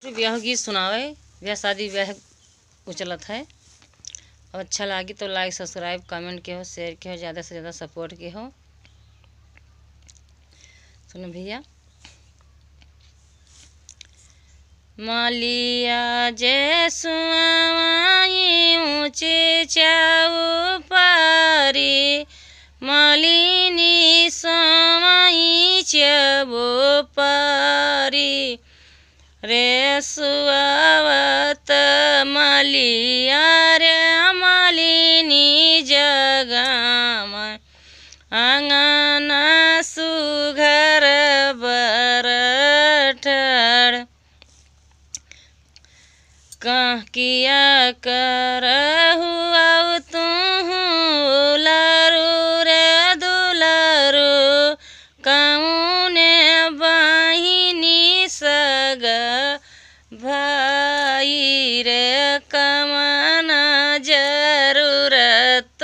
ब्याह गीत सुनावे, ब्याह शादी ब्याह उचलत है। और अच्छा लगी तो लाइक सब्सक्राइब कमेंट के हो, शेयर के हो, ज़्यादा से ज़्यादा सपोर्ट के हो। सुनो भैया। मालिया जे सुआई ऊँचे चाऊ पारी, मालिनी समाई चबो पारी रे सुआवत मालिया रे मालिनी जगम आंगना सुघर बरठड़ किया करहु तू लरू रे दुलरू कौने बहिनी सग भाई रे कमना जरूरत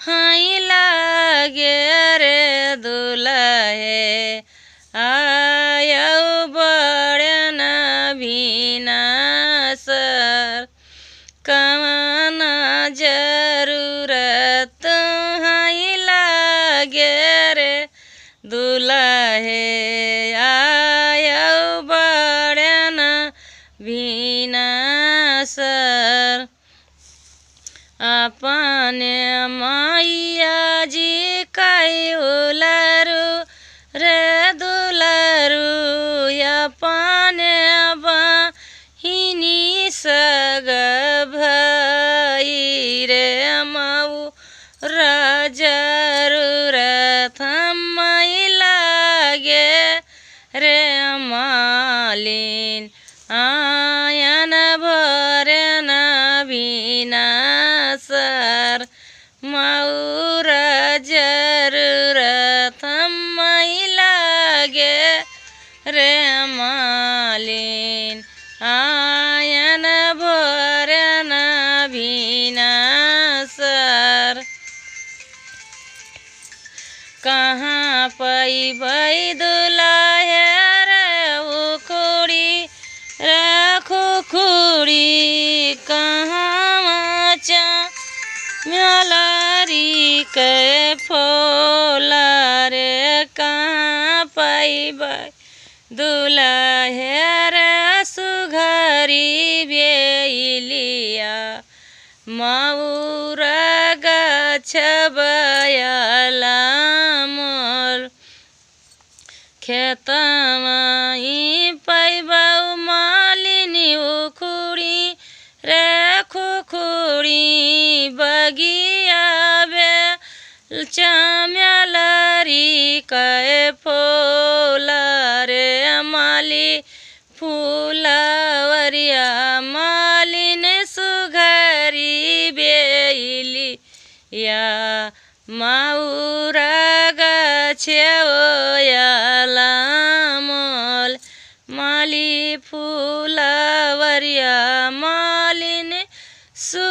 हाई लागे रे दुल्हे आयौ बड़न भीना सर कमना जरूरत हाई लागे रे दुल्हे आयौ बड़न भीना सर। अपने मैया जी कैलरू रे दुलरू अपने बहिनी सग भाई रे मऊ जरूरत हम लागे रे मालिन आयन भरन भीना सर मऊ जरूरत हम लागे रे मालिन आयन भरन भीना सर। कहाँ पैबै दुल्हे रे उखुड़ी रे खुखुड़ी कहाँ चमेलरी के फूल रे कहाँ पैबै दुल्हे रे सुघरी बेलिया मऊर गछ बयला मोर खेतमा पैबौ मालिनी उखुड़ी रे खुखुड़ी बगिया बे चमेलरी के फूल रे माली फूलवरिया मालिन सुघरी बेलिया मऊर गछला मोल माली फूलवरिया मालिन सु